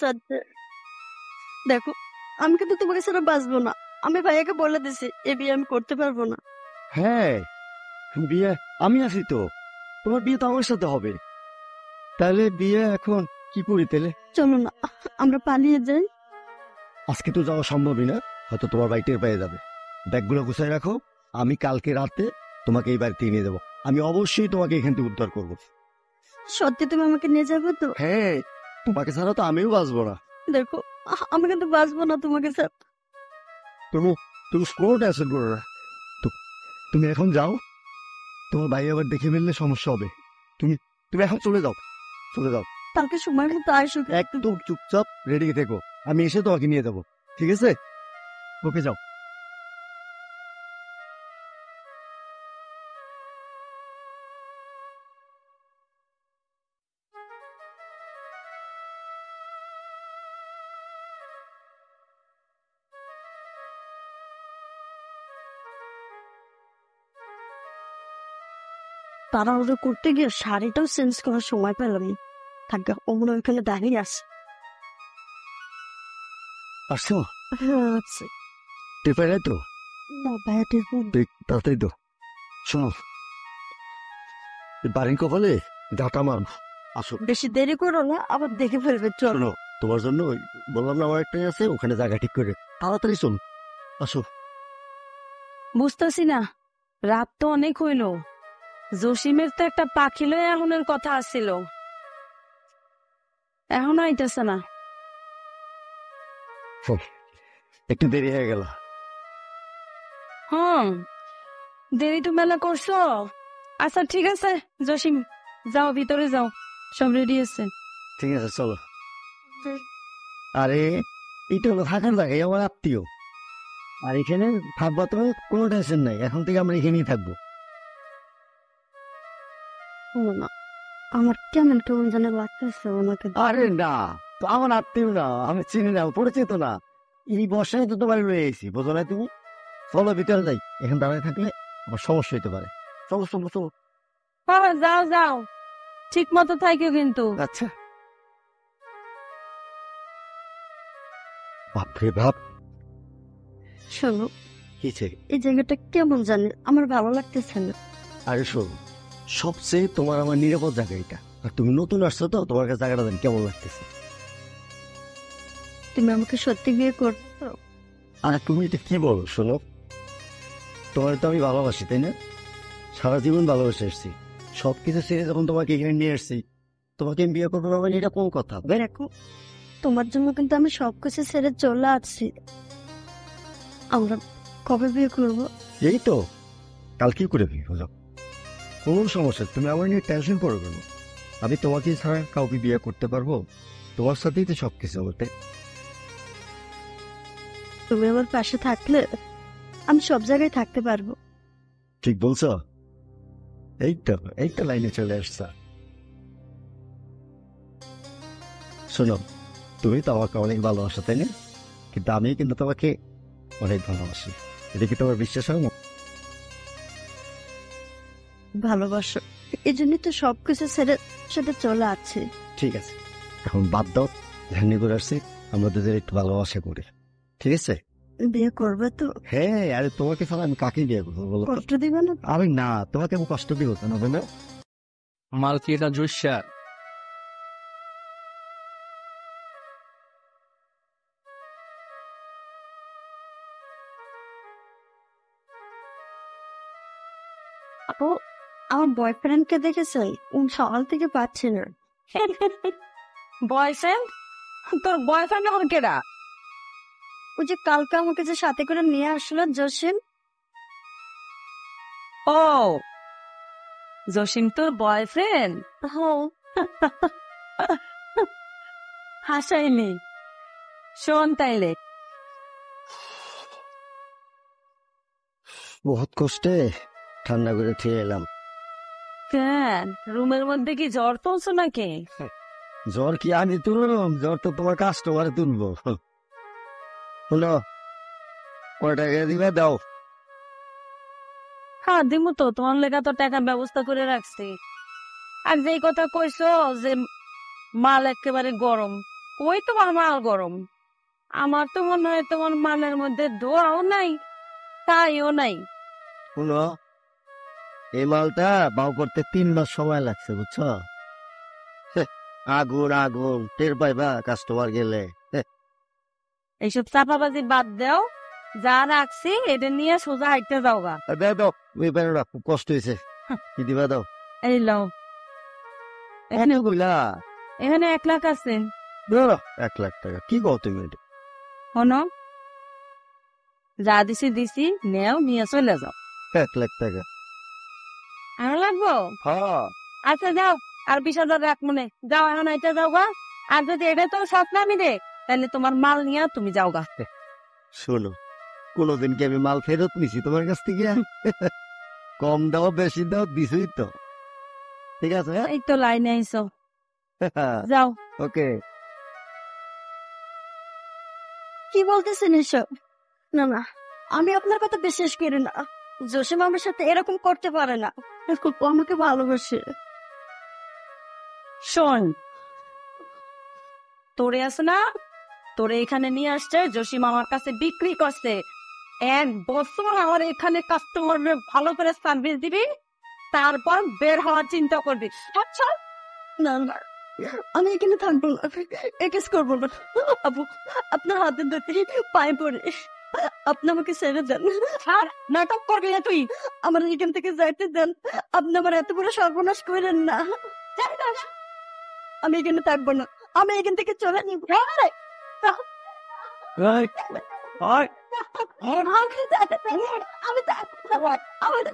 সাথে দেখো, আমি কিন্তু তোমাকে ছাড়া বাঁচবো না। আমি ভাইয়াকে বলে দিছি এ বিয়ে আমি করতে পারবো না। হ্যাঁ, বিয়ে আমি আছি তো, তোমার বিয়ে তো আমার সাথে হবে। তাহলে বিয়ে এখন কি করি তাহলে? চলো না, আমরা পালিয়ে যাই। আজকে তো যাওয়া সম্ভবই না, হয়তো তোমার বাড়ি টের পেয়ে যাবে। ব্যাগগুলো গুছাই রাখো, আমি কালকে রাতে তোমাকে এই বাড়িতে নিয়ে যাবো। আমি অবশ্যই তোমাকে এখান থেকে উদ্ধার করবো। সত্যি তুমি আমাকে নিয়ে যাবে তো? হ্যাঁ, তোমাকে ছাড়া তো আমিও বাঁচবো না। দেখো, আমি কিন্তু বাঁচবো না তোমাকে ছাড়া। তুমি তুমি কোনো টেনশন করো না। তু- তুমি এখন যাও, তোমার ভাই আবার দেখে ফেললে সমস্যা হবে। তুমি তুমি এখন চলে যাও, চলে যাও। কালকে সময় মতো আসো। একদম চুপচাপ রেডি থেকো, আমি এসে তোমাকে নিয়ে যাবো। ঠিক আছে, ওকে যাও। তাড়াহুড়ো করতে গিয়ে শাড়িটাও চেঞ্জ করার সময় পেলাম না। থাকে ওগুলো ওইখানে দাঁড়িয়ে আছে। আসছো? হ্যাঁ আছে। টের পাই তো? না ভাইয়া ঠিক তাড়াতাড়ি তো। শোনো, বাড়ির কপালে ডাটা মার। আসো। বেশি দেরি করো না, আবার দেখে ফেলবে। চলো। শোনো, তোমার জন্য ওই বললাম না আমার একটাই আছে, ওখানে জায়গা ঠিক করে তাড়াতাড়ি চল। আসো। বুঝতেছি না, রাত তো অনেক হইল। জসিমের তো একটা পাখি লয়ে এখনের কথা আসছিল, এখন আইতেছে না। একটু দেরি হয়ে গেল। হুম, দেরি তো মেলা করছো। আচ্ছা ঠিক আছে জসিম, যাও ভিতরে যাও, সব রেডি আছে। ঠিক আছে, চলো। আরে এইটা হলো থাকার জায়গায়, আমার আত্মীয়। আর এখানে থাকবা তো, কোনো টেনশন নাই, এখন থেকে আমরা এখানেই থাকবো। শোনো না, আমার কেমন কেমন যেন লাগতেছে ওনাকে। আরে না, তো আমার আত্মীয় না, আমি চিনি না, পরিচিত না। এই বর্ষায় তো তোমার রয়ে গেছি, বোঝো না তুমি? চলো ভিতরে যাই, এখানে দাঁড়ায় থাকলে আমার সমস্যা হতে পারে। চলো চলো চলো। হ্যাঁ যাও যাও, ঠিক মতো থাইকো কিন্তু। আচ্ছা। বাপরে বাপ, শোনো, কিছে? এই জায়গাটা কেমন জানি আমার ভালো লাগতেছে না। আরে শোনো, সবচেয়ে তোমার আমার নিরাপদ জায়গা এটা। আর তুমি নতুন আসছো তো, তোমার কাছে জায়গাটা জানি কেমন লাগতেছে। তুমি আমাকে সত্যি বিয়ে করবে তো? আর তুমি এটা কি বলো? শোনো, তোমার তো আমি ভালোবাসি, তাই না? সারা জীবন ভালোবাসে এসছি, সবকিছু ছেড়ে যখন তোমাকে এখানে নিয়ে এসছি, তোমাকে আমি বিয়ে করবো না মানে এটা কোন কথা? দেখো, তোমার জন্য কিন্তু আমি সবকিছু ছেড়ে চলে আসছি। আমরা কবে বিয়ে করবো? এই তো কালকেই করে বিয়ে হলো। কোনো সমস্যা, তুমি আমার নিয়ে টেনশন করো কেন? আমি তোমাকে ছাড়া কাউকে বিয়ে করতে পারবো? তোমার সাথেই তো সবকিছু বলতে। তুমি আমার পাশে থাকলে আমি সব জায়গায় থাকতে পারবো। ঠিক বলছো, এইটা এইটা লাইনে চলে আসছে। শোনো, তুমি তো আমাকে অনেক ভালোবাসো, তাই না? কিন্তু আমি কিন্তু তোমাকে অনেক ভালোবাসি, এটা কি তোমার বিশ্বাস হয় না? ভালোবাসো, এই জন্যই তো সবকিছু ছেড়ে সাথে চলে আসছি। ঠিক আছে, এখন বাদ দাও, ধ্যানি করে আসছি, আমরা দুজন একটু ভালোবাসা করি। ঠিক আছে? বিয়ে করবে তো? হ্যাঁ, আরে তোমাকে ছাড়া আমি কাকে বিয়ে করবো বলো তো? কষ্ট দিবে না? আমি না, তোমাকে আমি কষ্ট দিব কেন? হবে না? মাল কি এটা জুসার? আপু, আমার বয়ফ্রেন্ডকে দেখেছেন? সকাল থেকে পাচ্ছি না। বয়ফ্রেন্ড? তোর বয়ফ্রেন্ড এখন কেডা? ওই যে কালকে আমাকে যে সাথে করে নিয়ে আসলো জসিম। ও, জসিম তোর বয়ফ্রেন্ড? হ্যাঁ। হাসাইনি। শোন তাইলে, বহুত কষ্টে ঠান্ডা করে খেয়ে এলাম। কেন রুমের মধ্যে কি জ্বর তুলছো নাকি? জ্বর কি আমি তুললাম? জ্বর তো তোমার কাস্টমারে তুলবো। হলো, কয় টাকা দিবে দাও। হ্যাঁ দিমু তো, তোমার লেগা তো টাকার ব্যবস্থা করে রাখছি। আর যেই কথা কইছো যে মাল একেবারে গরম, ওই তোমার মাল গরম। আমার তো মনে হয় তোমার মালের মধ্যে দোয়াও নাই, তাইও নাই। শুনো, এই মালটা বাউ করতে 3 মাস সময় লাগছে, বুঝছো? হেহ, আগুন আগুন টের পাইবা কাস্টমার গেলে। এইসব চাপাবাজি বাদ দাও, যা রাখছি এটা নিয়ে সোজা হাইটে যাও গা। দাও দাও, ওই বেরো না, খুব কষ্ট হয়েছে। কি দিবা দাও। এই লাও, এখানে কইলা এখানে 1 লাখ আছে। 1 লাখ টাকা কি কও তুমি এটা? শোনো, যা দিছি দিছি, নেও নিয়ে চলে যাও। 1 লাখ টাকা? আরো লাগবো? হ্যাঁ। আচ্ছা যাও, আর 20,000 রাখ মনে, যাও এখন এটা যাও গা। আর যদি এটা তো শখ না আমি দে, তাহলে তোমার মাল নিয়ে তুমি যাও গা। শোনো, কোনোদিন কি আমি মাল ফেরত নিছি তোমার কাছ থেকে? কম দাও বেশি দাও দিছই তো, ঠিক আছে? এই তো লাইনে আইসো, যাও। ওকে। কি বলতেছেন এসব? না না, আমি আপনার কথা বিশ্বাস করি না। জসিম আমার সাথে এরকম করতে পারে না। ও আমাকে ভালোবাসে। শোন, তোরে আছে না, তোরে এখানে নিয়ে আসছে জসিম আমার কাছে বিক্রি করছে। 1 বছর আমার এখানে কাস্টমার ভালো করে সার্ভিস দিবি, তারপর বের হওয়ার চিন্তা করবি। আচ্ছা না না, আমি এখানে থাকবো না, এ কেস করবো না। আপু, আপনার হাতে ধরে পায়ে পড়ে আপনি আমাকে ছেড়ে দেন। আর নাটক করবি না তুই। আমার এখান থেকে যাইতে দেন। আপনি আমার এত বড় সর্বনাশ করেন না। আমি এখানে থাকবো না, আমি এখান থেকে চলে নিব। আমি